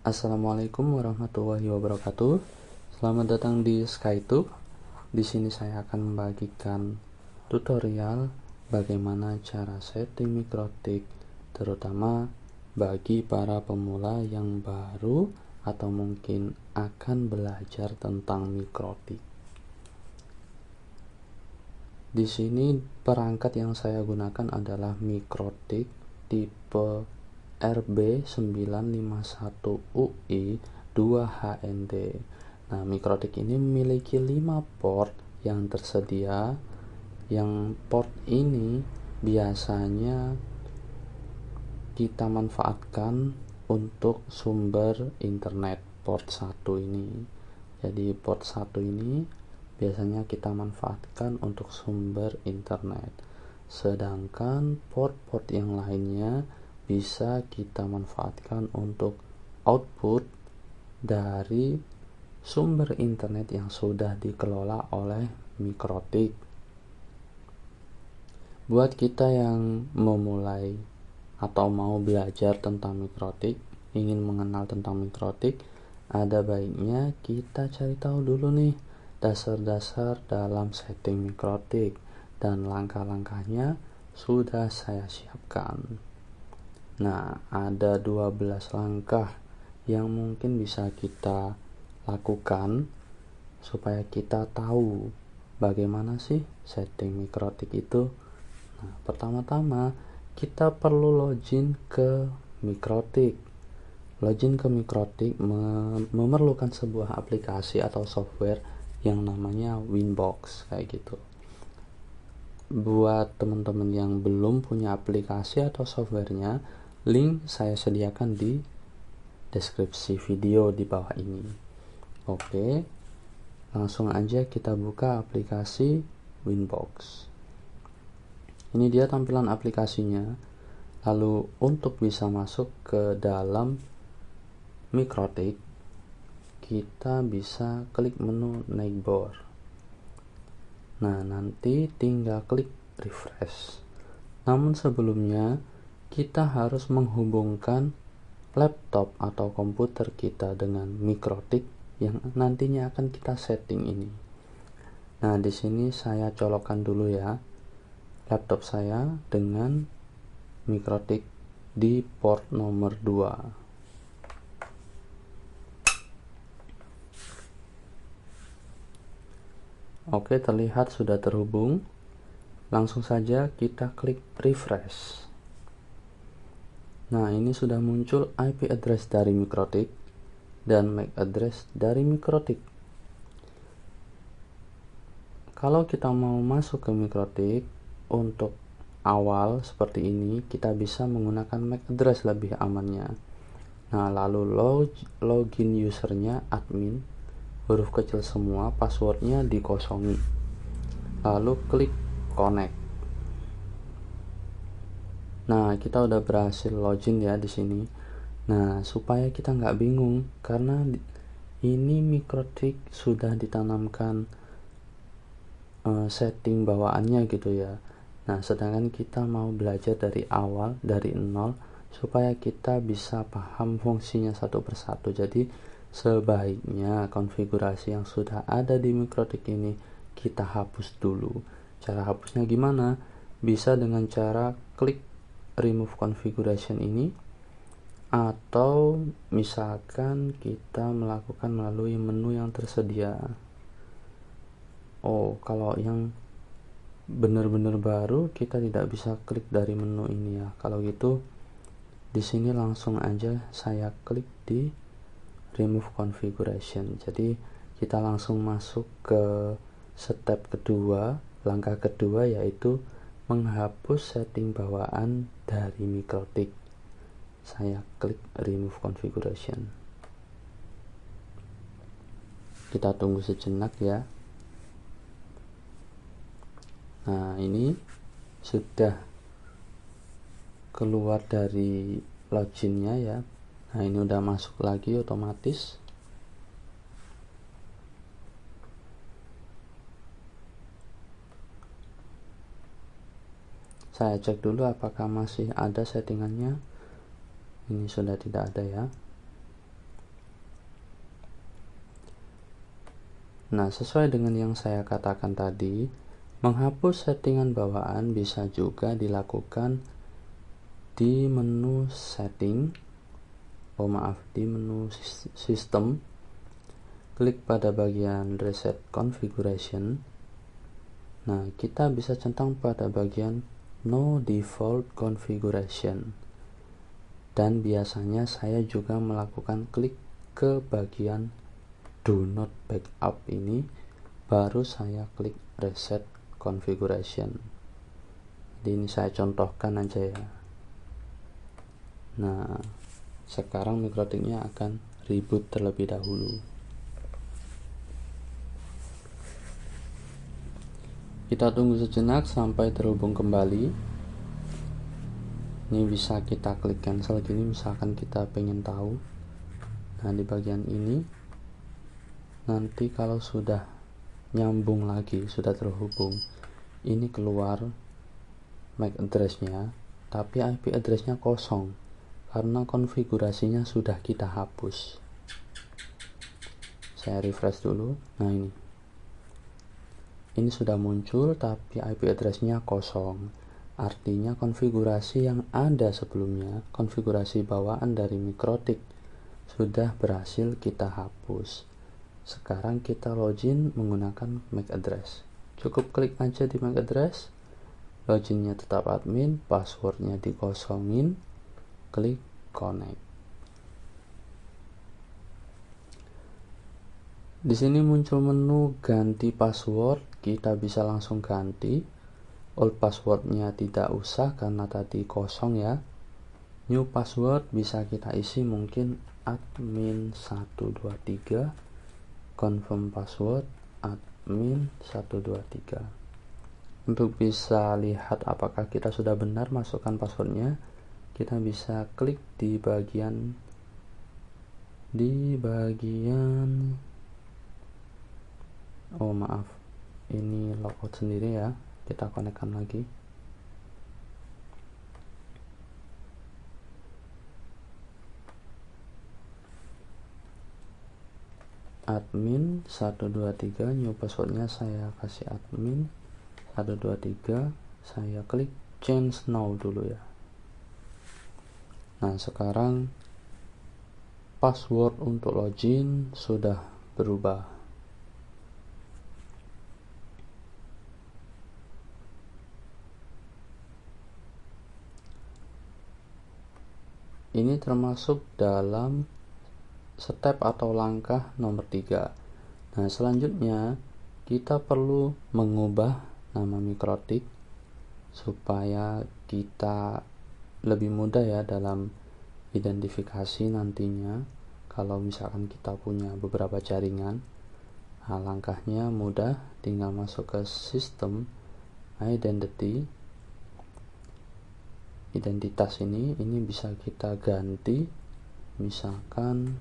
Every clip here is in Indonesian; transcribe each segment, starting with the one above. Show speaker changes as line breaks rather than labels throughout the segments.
Assalamualaikum warahmatullahi wabarakatuh. Selamat datang di SkyTube. Di sini saya akan membagikan tutorial bagaimana cara setting mikrotik, terutama bagi para pemula yang baru atau mungkin akan belajar tentang mikrotik. Di sini perangkat yang saya gunakan adalah mikrotik tipe RB951UI 2HND. Nah, mikrotik ini memiliki 5 port yang tersedia. Yang port ini biasanya kita manfaatkan untuk sumber internet port 1 ini. Jadi port 1 ini biasanya kita manfaatkan untuk sumber internet. Sedangkan port-port yang lainnya bisa kita manfaatkan untuk output dari sumber internet yang sudah dikelola oleh mikrotik. Buat kita yang memulai atau mau belajar tentang mikrotik, ingin mengenal tentang mikrotik, ada baiknya kita cari tahu dulu nih dasar-dasar dalam setting mikrotik, dan langkah-langkahnya sudah saya siapkan. Nah, ada 12 langkah yang mungkin bisa kita lakukan supaya kita tahu bagaimana sih setting mikrotik itu. Nah, pertama-tama kita perlu login ke mikrotik. Login ke mikrotik memerlukan sebuah aplikasi atau software yang namanya Winbox kayak gitu. Buat teman-teman yang belum punya aplikasi atau softwarenya, link saya sediakan di deskripsi video di bawah ini. Oke, langsung aja kita buka aplikasi Winbox. Ini dia tampilan aplikasinya. Lalu untuk bisa masuk ke dalam mikrotik, kita bisa klik menu navigate. Nah, nanti tinggal klik refresh. Namun sebelumnya kita harus menghubungkan laptop atau komputer kita dengan mikrotik yang nantinya akan kita setting ini. Nah, di sini saya colokkan dulu ya laptop saya dengan mikrotik di port nomor 2. Oke, terlihat sudah terhubung. Langsung saja kita klik refresh. Nah, ini sudah muncul IP address dari mikrotik dan MAC address dari mikrotik. Kalau kita mau masuk ke mikrotik untuk awal seperti ini, kita bisa menggunakan MAC address lebih amannya. Nah, lalu login usernya admin, huruf kecil semua, passwordnya dikosongi. Lalu klik connect. Nah, kita udah berhasil login ya di sini. Nah, supaya kita nggak bingung, karena ini mikrotik sudah ditanamkan setting bawaannya gitu ya. Nah, sedangkan kita mau belajar dari awal, dari nol, supaya kita bisa paham fungsinya satu persatu. Jadi sebaiknya konfigurasi yang sudah ada di mikrotik ini kita hapus dulu. Cara hapusnya gimana? Bisa dengan cara klik remove configuration ini, atau misalkan kita melakukan melalui menu yang tersedia. Kalau yang benar-benar baru kita tidak bisa klik dari menu ini ya. Kalau gitu di sini langsung aja saya klik di remove configuration. Jadi kita langsung masuk ke step kedua, langkah kedua, yaitu menghapus setting bawaan dari mikrotik. Saya klik remove configuration. Kita tunggu sejenak ya. Nah, ini sudah keluar dari loginnya ya. Nah, ini udah masuk lagi otomatis. Saya cek dulu apakah masih ada settingannya. Ini sudah tidak ada ya. Nah, sesuai dengan yang saya katakan tadi, menghapus settingan bawaan bisa juga dilakukan di menu setting, di menu sistem, klik pada bagian reset configuration. Nah, kita bisa centang pada bagian no default configuration. Dan biasanya saya juga melakukan klik ke bagian do not backup ini, baru saya klik reset configuration. Jadi ini saya contohkan aja ya. Nah, sekarang MikroTiknya akan reboot terlebih dahulu. Kita tunggu sejenak sampai terhubung kembali. Ini bisa kita klik cancel gini, misalkan kita pengen tahu. Nah, di bagian ini nanti kalau sudah nyambung lagi, sudah terhubung, ini keluar MAC address-nya, tapi IP address-nya kosong karena konfigurasinya sudah kita hapus. Saya refresh dulu. Nah, ini sudah muncul tapi IP address-nya kosong. Artinya konfigurasi yang ada sebelumnya, konfigurasi bawaan dari MikroTik, sudah berhasil kita hapus. Sekarang kita login menggunakan MAC address. Cukup klik aja di MAC address, loginnya tetap admin, passwordnya dikosongin, klik connect. Di sini muncul menu ganti password, kita bisa langsung ganti. Old passwordnya tidak usah karena tadi kosong ya. New password bisa kita isi mungkin admin 123, confirm password admin 123. Untuk bisa lihat apakah kita sudah benar masukkan passwordnya, kita bisa klik di bagian ini logout sendiri ya. Kita konekkan lagi. Admin 123, new passwordnya saya kasih admin 123, saya klik change now dulu ya. Nah, sekarang password untuk login sudah berubah. Ini termasuk dalam step atau langkah nomor 3. Nah, selanjutnya kita perlu mengubah nama MikroTik supaya kita lebih mudah ya dalam identifikasi nantinya kalau misalkan kita punya beberapa jaringan. Nah, langkahnya mudah, tinggal masuk ke sistem identitas ini bisa kita ganti. Misalkan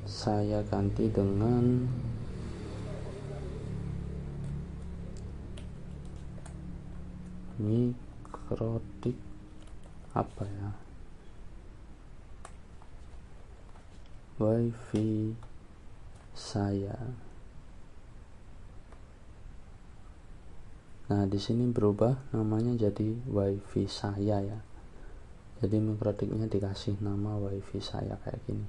saya ganti dengan MikroTik apa ya, WiFi saya. Nah, di sini berubah namanya jadi WiFi saya ya. Jadi MikroTiknya dikasih nama WiFi saya kayak gini.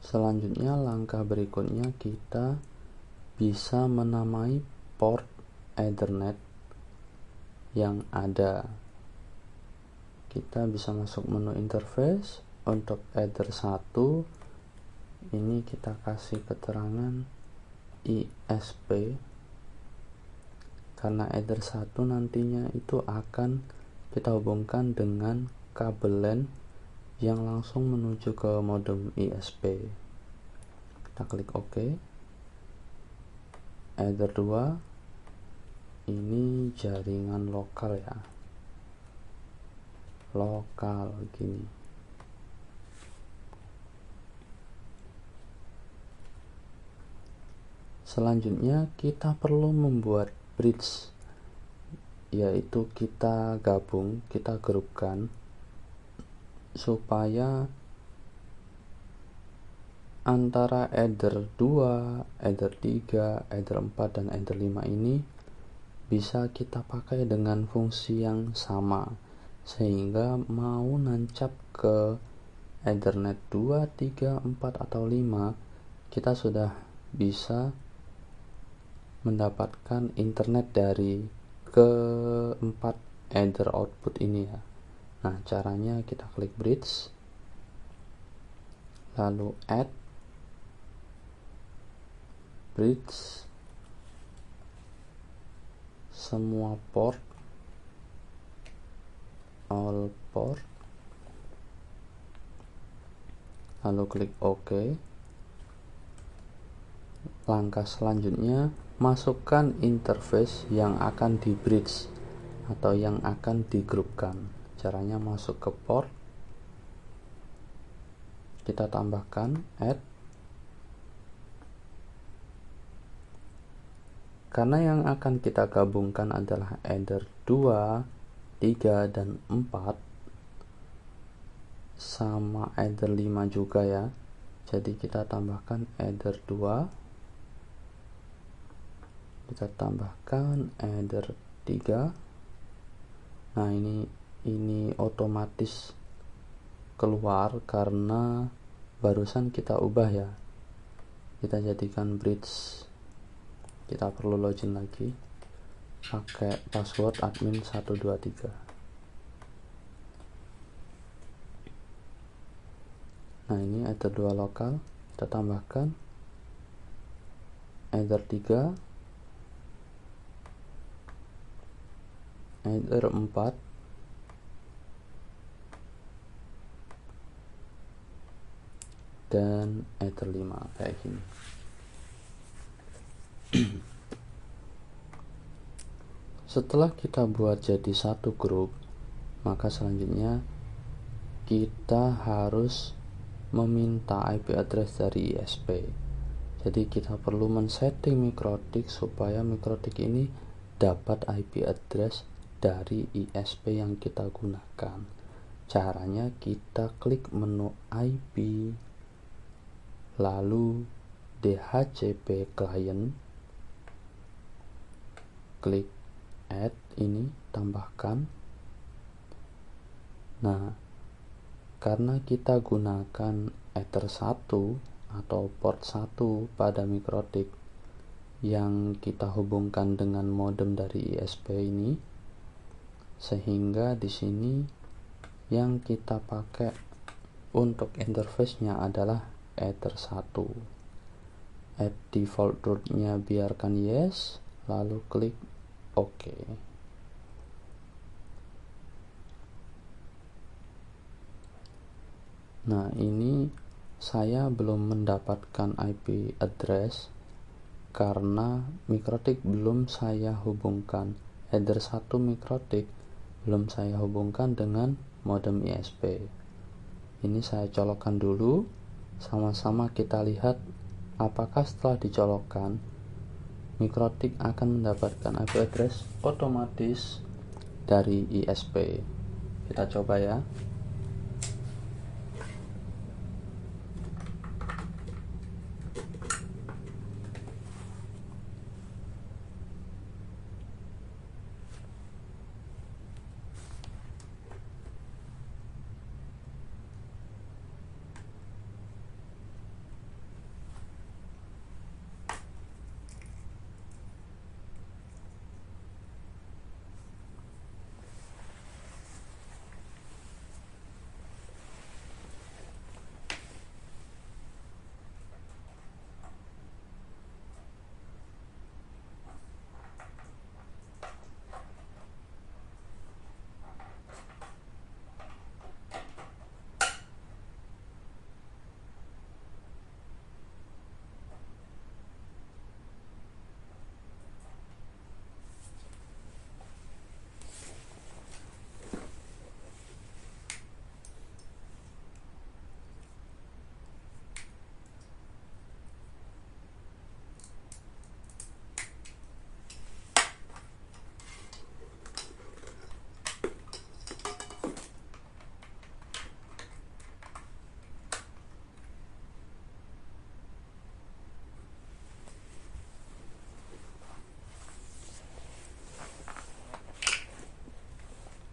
Selanjutnya langkah berikutnya kita bisa menamai port Ethernet yang ada. Kita bisa masuk menu interface. Untuk Ether 1 ini kita kasih keterangan ISP, karena Ether 1 nantinya itu akan kita hubungkan dengan kabel LAN yang langsung menuju ke modem ISP. Kita klik OK. Ether 2 ini jaringan lokal ya, lokal gini. Selanjutnya kita perlu membuat bridge, yaitu kita grupkan supaya antara header 2, header 3, header 4, dan header 5 ini bisa kita pakai dengan fungsi yang sama, sehingga mau nancap ke Ethernet 2, 3, 4, atau 5, kita sudah bisa mendapatkan internet dari keempat header output ini ya. Nah, caranya kita klik bridge, lalu add bridge semua port, all port, lalu klik OK. Langkah selanjutnya, masukkan interface yang akan di bridge atau yang akan digrupkan. Caranya masuk ke port, kita tambahkan add. Karena yang akan kita gabungkan adalah header 2, 3, dan 4 sama header 5 juga ya. Jadi kita tambahkan header 2, kita tambahkan header 3. Nah, ini otomatis keluar karena barusan kita ubah ya. Kita jadikan bridge. Kita perlu login lagi pakai password admin 123. Nah, ini header 2 lokal, kita tambahkan header 3, header 4, dan header 5 kayak gini. Setelah kita buat jadi satu grup, maka selanjutnya kita harus meminta IP address dari ISP. Jadi kita perlu men-setting mikrotik supaya mikrotik ini dapat IP address dari ISP yang kita gunakan. Caranya kita klik menu IP, lalu DHCP client, klik add, ini tambahkan. Nah, karena kita gunakan Ether 1 atau port 1 pada mikrotik yang kita hubungkan dengan modem dari ISP ini, sehingga di sini yang kita pakai untuk interface-nya adalah Ether 1. Add default route-nya biarkan yes, lalu klik OK. Nah, ini saya belum mendapatkan IP address karena mikrotik belum saya hubungkan. Header 1 mikrotik belum saya hubungkan dengan modem ISP. Ini saya colokkan dulu, sama-sama kita lihat apakah setelah dicolokkan mikrotik akan mendapatkan IP address otomatis dari ISP. Kita coba ya.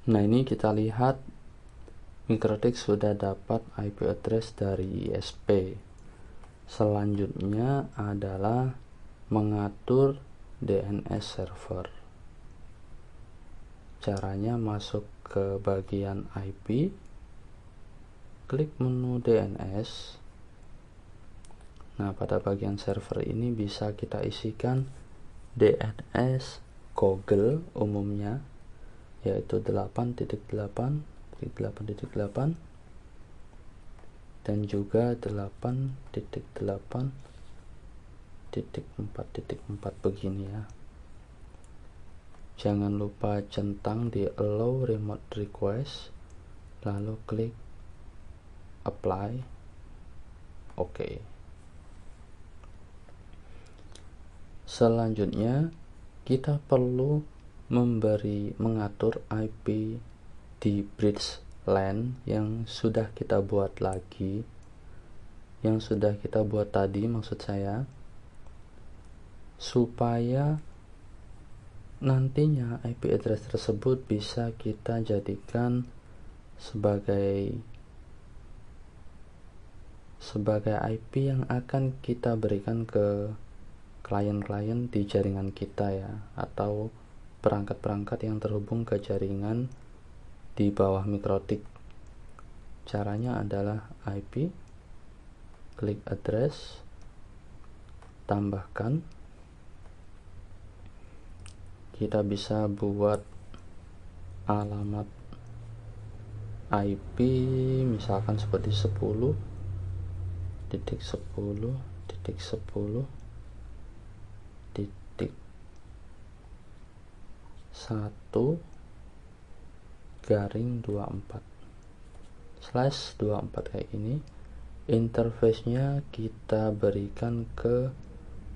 Nah, ini kita lihat Mikrotik sudah dapat IP address dari ISP. Selanjutnya adalah mengatur DNS server. Caranya masuk ke bagian IP, klik menu DNS. Nah, pada bagian server ini bisa kita isikan DNS Google umumnya, yaitu 8.8.8.8 dan juga 8.8.4.4 begini ya. Jangan lupa centang di allow remote request, lalu klik apply. Oke. Selanjutnya kita perlu mengatur IP di bridge LAN yang sudah kita buat tadi, maksud saya, supaya nantinya IP address tersebut bisa kita jadikan sebagai IP yang akan kita berikan ke klien-klien di jaringan kita ya, atau perangkat-perangkat yang terhubung ke jaringan di bawah Mikrotik. Caranya adalah IP, klik address, tambahkan. Kita bisa buat alamat IP misalkan seperti 10.10.1/24 kayak ini. Interface-nya kita berikan ke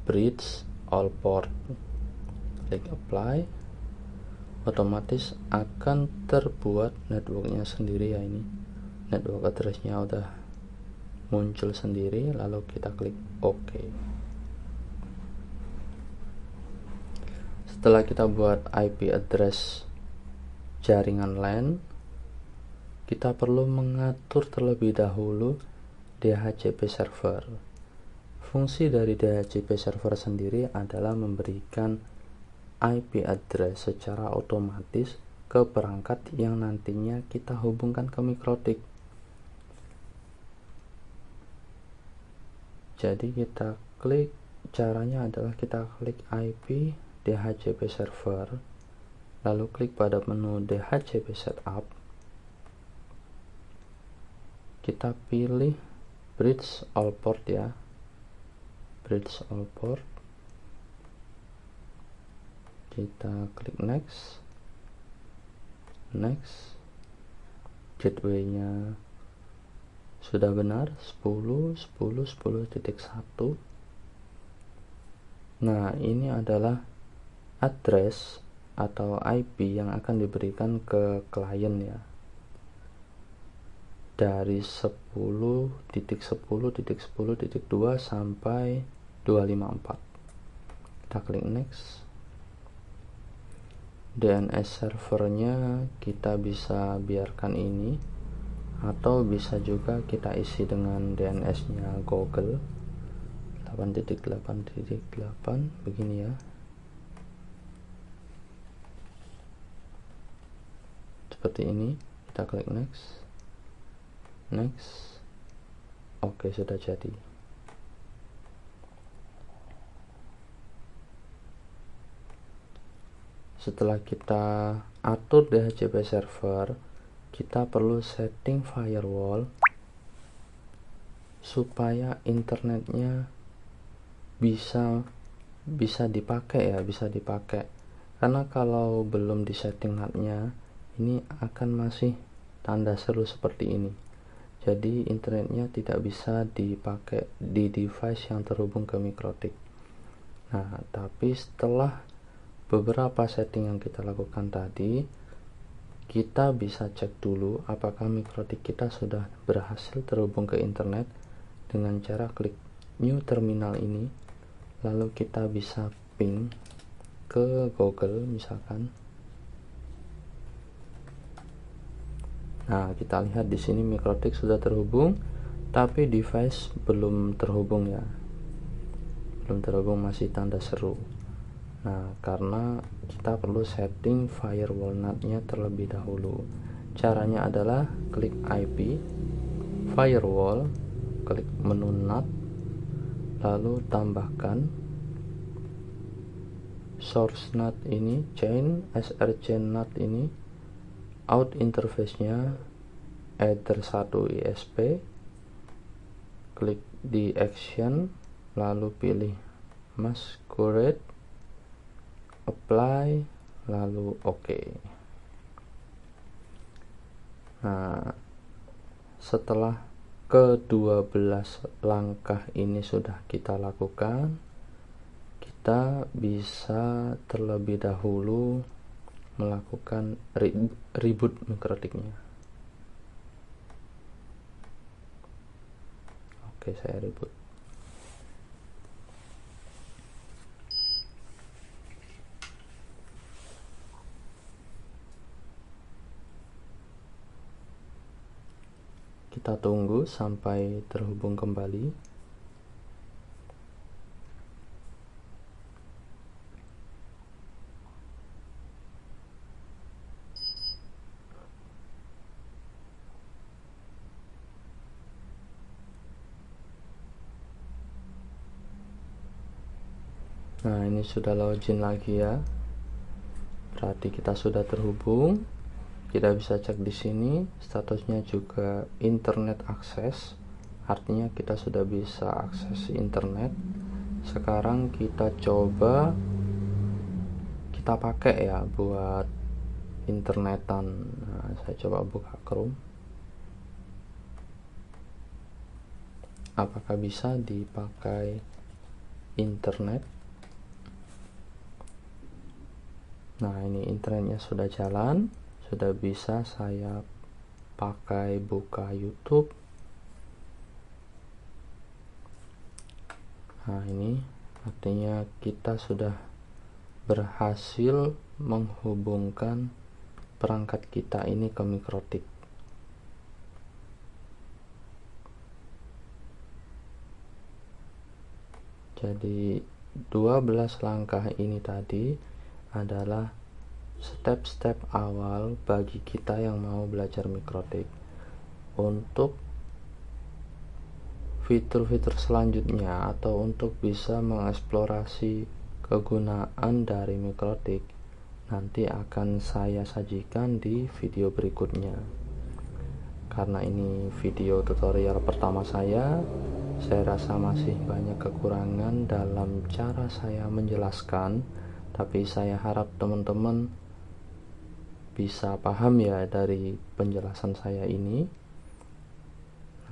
bridge all port, klik apply. Otomatis akan terbuat networknya sendiri ya. Ini network address-nya udah muncul sendiri, lalu kita klik OK. Setelah kita buat IP address jaringan LAN, kita perlu mengatur terlebih dahulu DHCP server. Fungsi dari DHCP server sendiri adalah memberikan IP address secara otomatis ke perangkat yang nantinya kita hubungkan ke Mikrotik. Jadi caranya adalah kita klik IP DHCP server, lalu klik pada menu DHCP setup. Kita pilih bridge all port ya, bridge all port. Kita klik next. Gateway-nya sudah benar, 10.10.10.1. Nah, ini adalah address atau IP yang akan diberikan ke klien ya, dari 10.10.10.2 sampai 254. Kita klik next. DNS servernya kita bisa biarkan ini, atau bisa juga kita isi dengan DNS-nya Google 8.8.8 begini ya, seperti ini. Kita klik next. Oke, sudah jadi. Setelah kita atur DHCP server, kita perlu setting firewall supaya internetnya bisa dipakai ya, karena kalau belum disetting NAT-nya, ini akan masih tanda seru seperti ini. Jadi internetnya tidak bisa dipakai di device yang terhubung ke Mikrotik. Nah, tapi setelah beberapa setting yang kita lakukan tadi, kita bisa cek dulu apakah Mikrotik kita sudah berhasil terhubung ke internet dengan cara klik new terminal ini, lalu kita bisa ping ke Google misalkan. Nah, kita lihat di sini MikroTik sudah terhubung, tapi device belum terhubung ya. Belum terhubung, masih tanda seru. Nah, karena kita perlu setting firewall NAT-nya terlebih dahulu. Caranya adalah klik IP, firewall, klik menu NAT, lalu tambahkan source NAT ini, chain src NAT ini, out interface-nya Ether 1 ISP, klik di action, lalu pilih masquerade, apply, lalu OK. Nah, setelah ke-12 langkah ini sudah kita lakukan, kita bisa terlebih dahulu melakukan reboot MikroTiknya. Oke, saya reboot. Kita tunggu sampai terhubung kembali. Nah, ini sudah login lagi ya. Berarti kita sudah terhubung. Kita bisa cek di sini statusnya juga internet akses. Artinya kita sudah bisa akses internet. Sekarang kita coba kita pakai ya buat internetan. Nah, saya coba buka Chrome. Apakah bisa dipakai internet? Nah, ini internetnya sudah jalan, sudah bisa saya pakai buka YouTube. Nah, ini artinya kita sudah berhasil menghubungkan perangkat kita ini ke MikroTik. Jadi 12 langkah ini tadi adalah step-step awal bagi kita yang mau belajar MikroTik. Untuk fitur-fitur selanjutnya atau untuk bisa mengeksplorasi kegunaan dari MikroTik, nanti akan saya sajikan di video berikutnya. Karena ini video tutorial pertama saya rasa masih banyak kekurangan dalam cara saya menjelaskan, tapi saya harap teman-teman bisa paham ya dari penjelasan saya ini.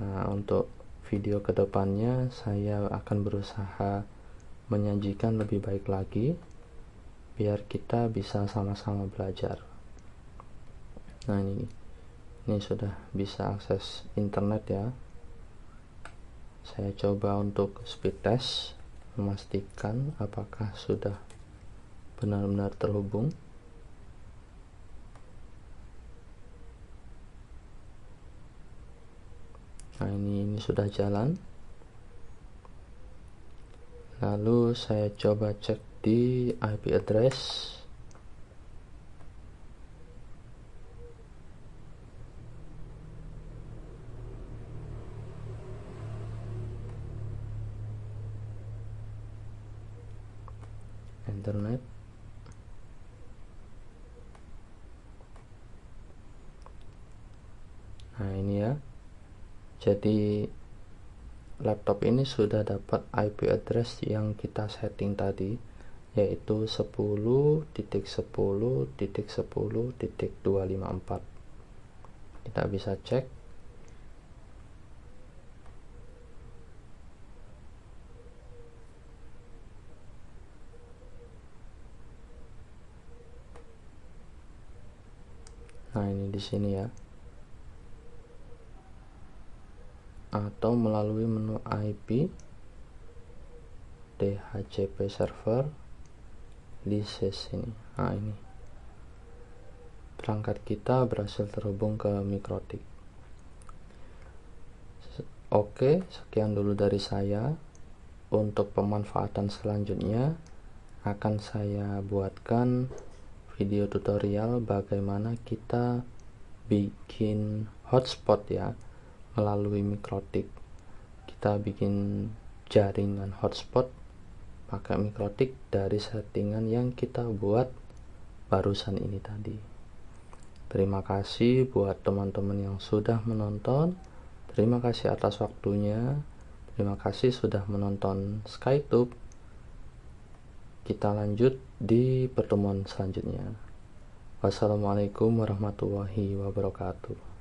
Nah, untuk video kedepannya saya akan berusaha menyajikan lebih baik lagi biar kita bisa sama-sama belajar. Nah, ini sudah bisa akses internet ya. Saya coba untuk speed test, memastikan apakah sudah benar-benar terhubung. Nah, ini sudah jalan. Lalu saya coba cek di IP address. Internet. Nah, ini ya. Jadi laptop ini sudah dapat IP address yang kita setting tadi, yaitu 10.10.10.254. Kita bisa cek. Nah, ini di sini ya. Atau melalui menu IP DHCP server license ini. Nah, ini perangkat kita berhasil terhubung ke Mikrotik. Oke, sekian dulu dari saya. Untuk pemanfaatan selanjutnya akan saya buatkan video tutorial bagaimana kita bikin hotspot ya melalui Mikrotik. Kita bikin jaringan hotspot pakai Mikrotik dari settingan yang kita buat barusan ini tadi. Terima kasih buat teman-teman yang sudah menonton. Terima kasih atas waktunya. Terima kasih sudah menonton SkyTube. Kita lanjut di pertemuan selanjutnya. Wassalamualaikum warahmatullahi wabarakatuh.